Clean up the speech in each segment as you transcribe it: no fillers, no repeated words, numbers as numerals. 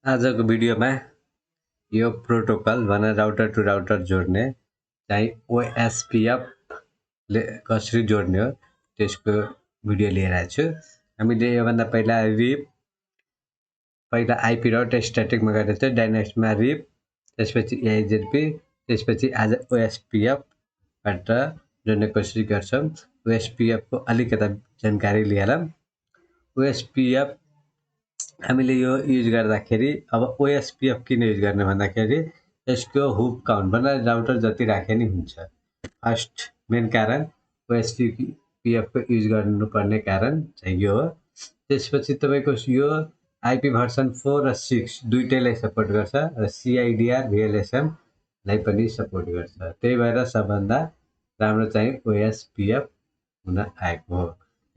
आजको भिडियोमा यो प्रोटोकल भने राउटर टु राउटर जोड्ने चाहिँ OSPF ले कसरी जोड्ने हो त्यसको भिडियो लिएर आएको छु। हामीले योभन्दा पहिला आइपी राउटर स्ट्याटिकमा गरेको थियो, डाइनेमिक्समा रिप, त्यसपछि EIGRP, त्यसपछि आज OSPF बाट जोड्ने कसरी गर्छौं। OSPF को अलिकता जानकारी लिएर OSPF हामीले यो युज गर्दाखेरि अब OSPF किन युज गर्ने भन्दाखेरि यसको हुप काउन्ट भन्दा राउटर जति राखे नि हुन्छ। फर्स्ट मेन कारण OSPF को युज गर्नुपर्ने कारण चाहिँ यो हो। त्यसपछि तपाईको यो आइपी भर्सन 4 र 6 दुईटैलाई सपोर्ट गर्छ र CIDR VLSM लाई पनि सपोर्ट गर्छ। त्यही भएर सबभन्दा राम्रो चाहिँ OSPF हुन आएको हो।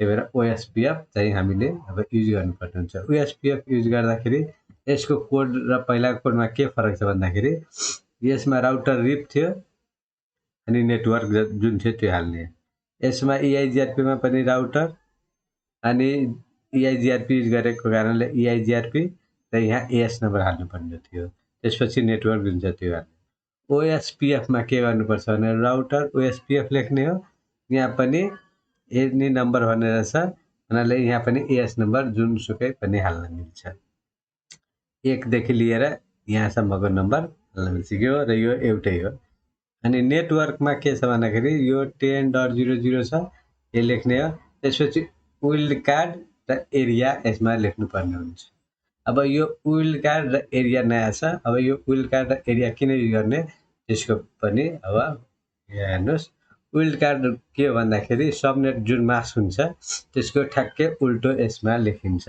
त्यही भएर OSPF चाहिँ हामीले अब युज गर्नुपर्ने हुन्छ। OSPF युज गर्दाखेरि यसको कोड र पहिलाको कोडमा के फरक छ भन्दाखेरि यसमा राउटर रिप थियो अनि नेटवर्क जुन थियो त्यो हाल्ने। यसमा EIGRP मा पनि राउटर अनि EIGRP युज गरेको कारणले EIGRP र यहाँ AS नम्बर हाल्नु पर्ने थियो। त्यसपछि नेटवर्क जुन छ त्यो हाल्ने। OSPF मा के गर्नुपर्छ भने राउटर OSPF लेख्ने हो, यहाँ पनि एनी नम्बर भनेर छ भन्नाले यहाँ पनि AS नम्बर जुनसुकै पनि हाल्न मिल्छ। 1 देखि लिएर यहाँसम्मको नम्बर हाल्न मिल्छ र यो एउटै हो। अनि नेटवर्कमा के छ भन्दाखेरि यो 10.00 छ, यो लेख्ने हो। त्यसपछि वाइल्ड कार्ड र एरिया यसमा लेख्नुपर्ने हुन्छ। अब यो वाइल्ड कार्ड र एरिया नयाँ छ। अब यो वाइल्ड कार्ड र एरिया किन युज गर्ने त्यसको पनि अब यहाँ हेर्नुस्। वाइल्ड कार्ड के हो भन्दाखेरि सबनेट जुन मास्क हुन्छ त्यसको ठ्याक्कै उल्टो यसमा लेखिन्छ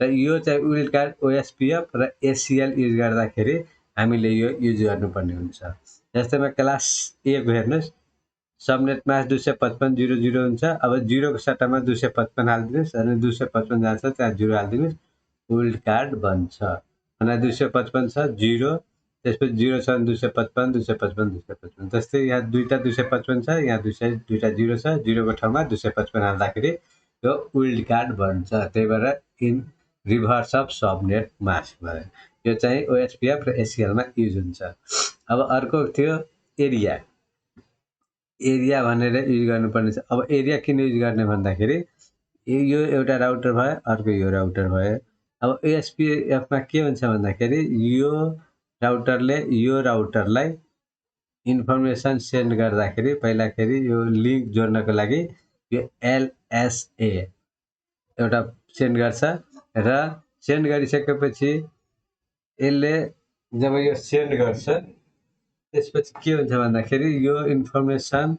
र यो चाहिँ वाइल्ड कार्ड OSPF र ACL युज गर्दाखेरि हामीले यो युज गर्नुपर्ने हुन्छ। जस्तैमा क्लास A को हेर्नुस्, सबनेट मास्क 255.00 हुन्छ। अब 0 को सट्टामा 255 हाल्दिनुस् अनि 255 जहाँ छ त्यहाँ 0 हाल्दिनुस्, वाइल्ड कार्ड बन्छ। भने 255 छ 0, त्यसपछि 0 छ 255 255 255। जस्तै यहाँ दुईटा 255 छ, यहाँ दुईटा 0 छ, 0 को ठाउँमा 255 हाल्दाखेरि यो वाइल्ड कार्ड बन्छ। त्यही भएर in reverse of subnet mask भयो। यो चाहिँ OSPF र ACL मा युज हुन्छ। अब अर्को थियो एरिया। एरिया भनेर युज गर्नुपर्ने छ। अब एरिया किन युज गर्ने भन्दाखेरि यो एउटा राउटर भयो, अर्को यो राउटर भयो। अब OSPF मा के हुन्छ भन्दाखेरि यो राउटरले यो राउटरलाई इन्फर्मेसन सेन्ड गर्दाखेरि पहिलाखेरि यो लिंक जोड्नको लागि यो LSA एउटा सेन्ड गर्छ र सेन्ड गरिसकेपछि यसले जब यो सेन्ड गर्छ त्यसपछि के हुन्छ भन्दाखेरि यो इन्फर्मेसन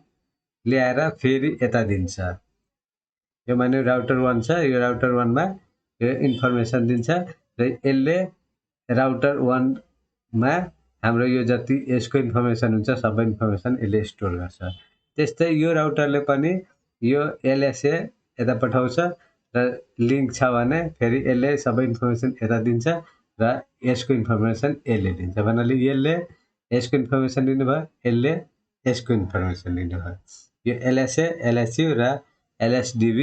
ल्याएर फेरि यता दिन्छ। यो माने राउटर 1 छ, यो राउटर 1 मा यो इन्फर्मेसन दिन्छ र यसले राउटर 1 मा हाम्रो यो जति यसको इन्फर्मेसन हुन्छ सबै इन्फर्मेसन यसले स्टोर गर्छ। त्यस्तै यो राउटरले पनि यो LSA यता पठाउँछ र लिंक छ भने फेरि यसले सबै इन्फर्मेसन यता दिन्छ र यसको इन्फर्मेसन यसले दिन्छ। भन्नाले यसले यसको इन्फर्मेसन दिनुभयो, यसले यसको इन्फर्मेसन दिनुभयो। यो LSA, LSU र LSDB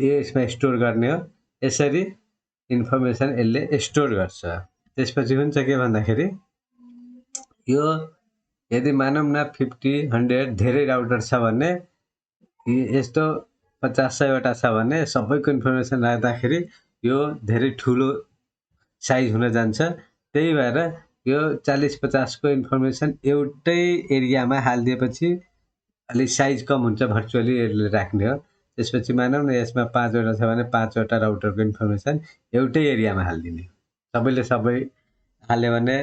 यसमा स्टोर गर्ने हो। यसरी इन्फर्मेसन यसले स्टोर गर्छ। त्यसपछि हुन्छ के भन्दाखेरि यो यदि मानौँ न 50 100 धेरै राउटर छ भने यस्तो 50-100 वटा छ भने सबैको इन्फर्मेसन राख्दाखेरि यो धेरै ठुलो साइज हुन जान्छ। त्यही भएर यो 40-50 को इन्फर्मेसन एउटै एरियामा हालिदिएपछि अलि साइज कम हुन्छ, भर्चुअली यसले राख्ने हो। त्यसपछि मानौँ न यसमा 5 वटा छ भने 5 वटा राउटरको इन्फर्मेसन एउटै एरियामा हालिदिने। सबैले सबै हाल्यो भने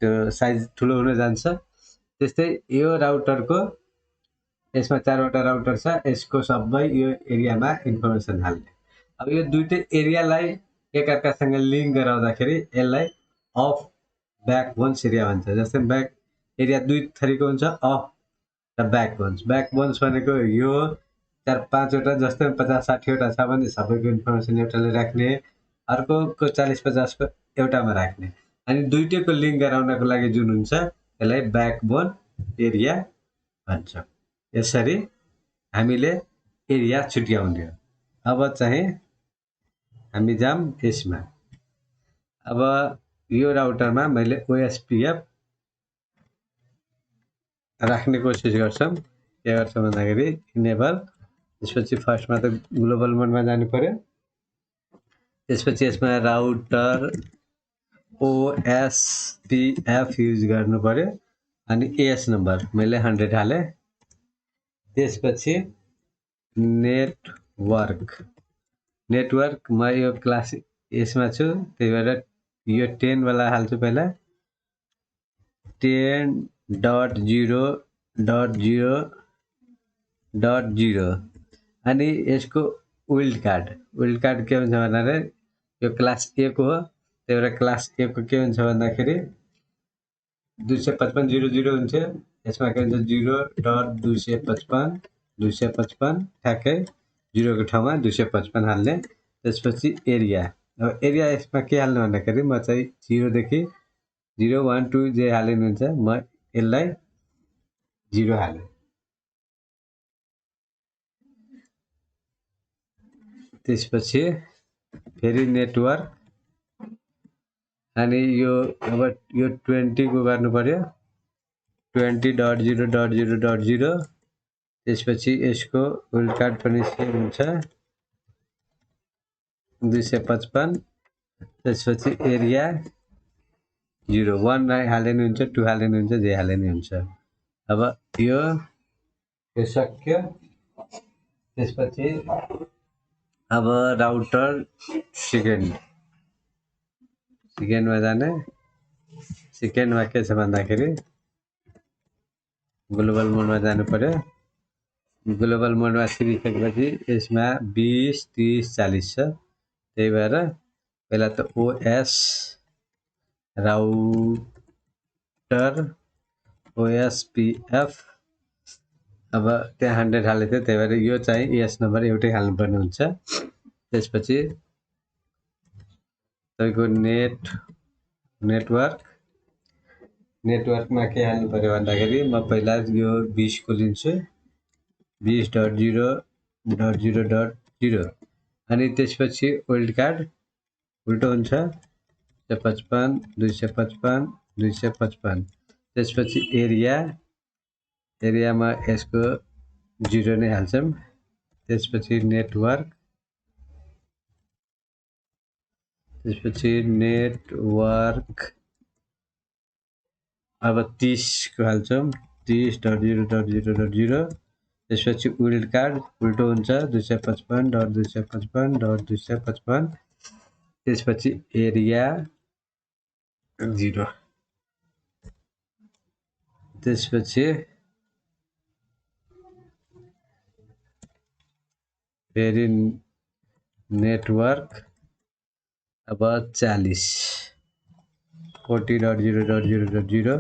त्यो साइज ठुलो हुन जान्छ। त्यस्तै यो राउटरको यसमा 4 वटा राउटर छ, यसको सबै यो एरियामा इन्फर्मेसन हाल्ने। अब यो दुईटै एरियालाई एकअर्कासँग लिंक गराउँदाखेरि यसलाई अफ ब्याकबोन्स एरिया भन्छ। जस्तै ब्याक एरिया दुई थरीको हुन्छ, अफ र ब्याकबोन्स। ब्याकबोन्स भनेको यो 4-5 वटा जस्तै 50-60 वटा छ भने सबैको इन्फर्मेसन एउटाले राख्ने, अर्कोको 40-50 को एउटामा राख्ने। अनि दुईटैको लिंक गराउनको लागि जुन हुन्छ यसलाई ब्याकबोन एरिया भन्छ। यसरी हामीले एरिया छुट्याउने हो। अब चाहिँ हामी जाम यसमा। अब यो राउटरमा मैले OSPF राख्ने कोसिस गर्छौं। के गर्छौं भन्दाखेरि इनेबल, त्यसपछि फर्स्टमा त ग्लोबल मोडमा जानु पर्यो, त्यसपछि यसमा राउटर OSPF युज गर्नु पर्यो अनि एस नम्बर मैले 100 हाले। त्यसपछि नेटवर्क म यो क्लास यसमा छु, त्यही भएर यो 10 वाला हाल्छु पहिला। 10.0.0.0 अनि यसको विल्ड कार्ड के हुन्छ भन्दाखेरि यो क्लास A को हो, त्यही भएर क्लास A को के हुन्छ भन्दाखेरि 255.0.0 हुन्छ। यसमा के हुन्छ 0.255 ठ्याक्कै 0 को ठाउँमा 255 हाल्ने। त्यसपछि एरिया, अब एरिया यसमा के हाल्नु भन्दाखेरि म चाहिँ 0 देखि 0 1 2 जे हालिनुहुन्छ, म यसलाई 0 हाले। त्यसपछि फेरि नेटवर्क अनि यो अब यो 20 को गर्नु पर्यो, 20.0.0.0। त्यसपछि यसको विल्ड कार्ड पनि सेम हुन्छ 255। त्यसपछि एरिया 0 1 हालिनु हुन्छ, 2 हालिनु हुन्छ, जे हालिनु हुन्छ। अब यो सक्यो। त्यसपछि अब राउटर सेकेन्डमा जाने। सेकेन्डमा के छ भन्दाखेरि ग्लोबल मोडमा जानु पर्यो। ग्लोबल मोडमा छिरिसकेपछि यसमा 20 30 40 छ, त्यही भएर पहिला त OS राउटर OSPF, अब त्यहाँ 100 हालेको थियो, त्यही भएर यो चाहिँ एस नम्बर एउटै हाल्नुपर्ने हुन्छ। त्यसपछि तपाईँको नेटवर्कमा के हाल्नु पर्यो भन्दाखेरि म पहिला यो 20 को लिन्छु, 20.0.0.0 अनि त्यसपछि विल्ड कार्ड उल्टो हुन्छ 255 255 255। त्यसपछि एरियामा यसको 0 नै हाल्छौँ। त्यसपछि नेटवर्क अब 30 को हाल्छौँ, 30.0.0.0। त्यसपछि विल्ड कार्ड उल्टो हुन्छ 255.255.255। त्यसपछि एरिया 0। त्यसपछि फेरि नेटवर्क अब 40 40.0.0.0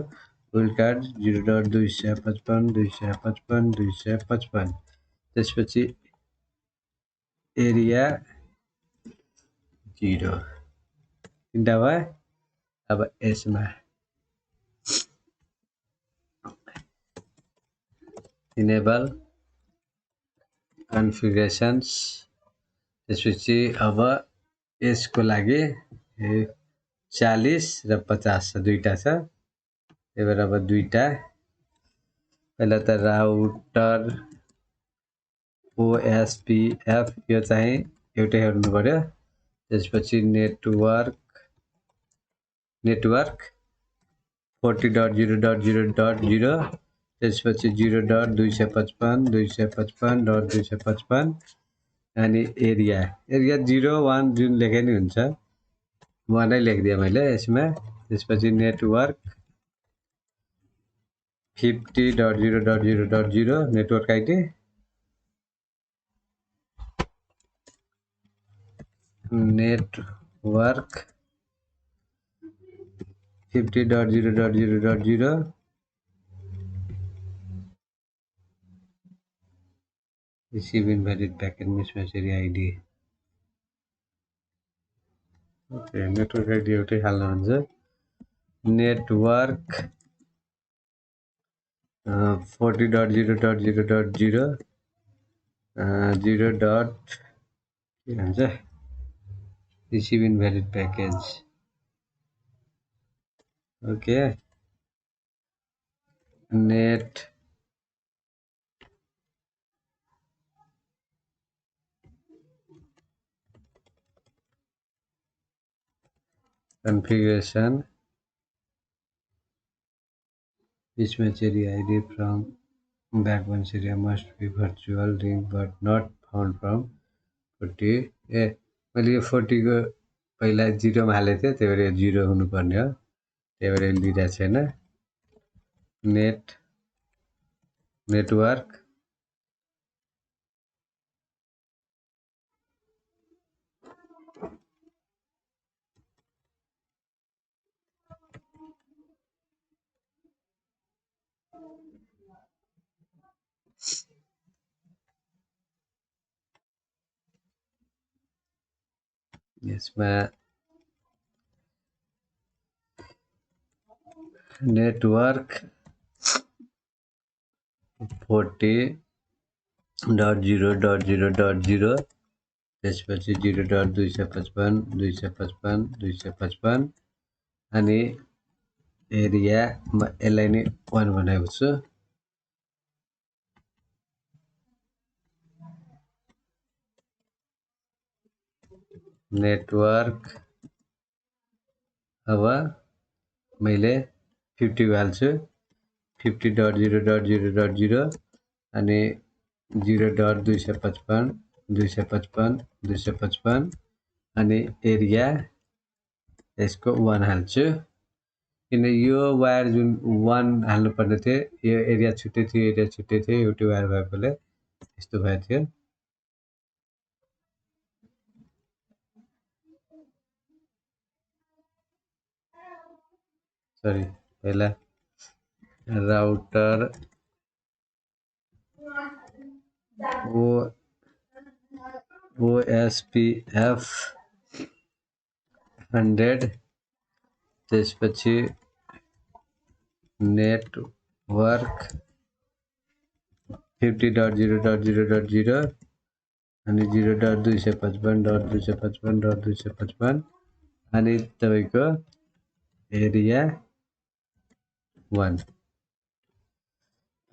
विल्ड कार्ड 0.255 त्यसपछि एरिया 0 तीनटा भयो। अब यसमा इनेबल कन्फिगरेसन्स, त्यसपछि अब यसको लागि 40 र 50 दुईटा छ, त्यही भएर अब दुईटा पहिला त राउटर OSPF यो चाहिँ एउटै हेर्नु पर्यो। त्यसपछि नेटवर्क 40.0.0.0। त्यसपछि 0.255.255.255 अनि एरिया 0 1 जुन लेखे नि हुन्छ, 1 नै लेखिदिएँ मैले यसमा। त्यसपछि network 50.0.0.0 network ID, network 50.0.0.0 receive invalid packet mismatch area ID। Okay, network ID एउटै हाल्नु हुन्छ। नेटवर्क 40.0.0.0 0 के भन्छ receive invalid package। Okay net configuration each message ID from backbone area must be virtual ring but not found from 40 ए मैले यो 40 को पहिला 0 मा हालेको थिएँ त्यही भएर यो 0 हुनुपर्ने हो त्यही भएर यो लिइरहेको छैन नेटवर्क यसमा नेटवर्क 40.0.0.0 त्यसपछि 0.255 255 255 अनि एरिया म यसलाई नै 1 बनाएको छु नेटवर्क अब मैले 50 हाल्छु 50.0.0.0 अनि 0.255 255 255 अनि एरिया यसको 1 हाल्छु किन यो वायर जुन 1 हाल्नु पर्ने थियो यो एरिया छुट्टै थियो एउटै वायर भएकोले यस्तो भएको थियो सरी पहिला राउटर OSPF 100 त्यसपछि नेटवर्क 50.0.0.0 अनि 0.255.255.255 अनि तपाईको एरिया 1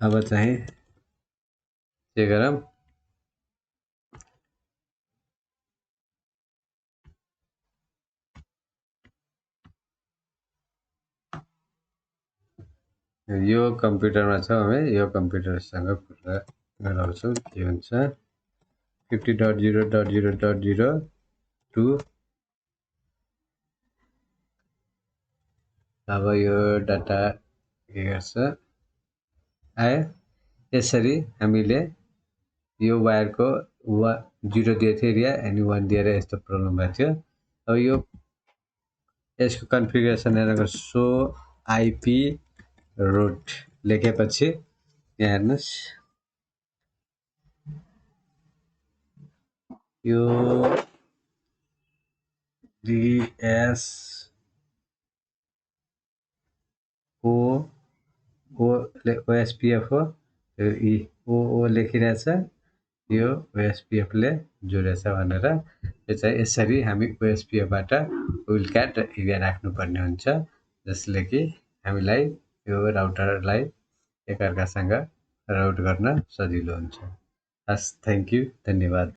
अब चाहिँ के गरौँ यो कम्प्युटरमा छ हामी यो कम्प्युटरसँग कुरा गराउँछौँ के हुन्छ 50.0.0.0 अब यो डाटा के गर्छ आयो यसरी हामीले यो वायरको 0 दिएको थियो एरिया अनि 1 दिएर यस्तो प्रब्लम भएको थियो अब यो यसको कन्फिगरेसन हेरेको सो आइपी रूट लेखेपछि यहाँ हेर्नुस् यो DS OSPF हो ओ लेखिरहेछ यो OSPF ले जोडेछ भनेर यो चाहिँ यसरी हामी OSPF बाट विलक्याट एरिया राख्नु पर्ने हुन्छ जसले कि हामीलाई यो राउटरलाई एकअर्कासँग राउट गर्न सजिलो हुन्छ हस् थ्यांक यू धन्यवाद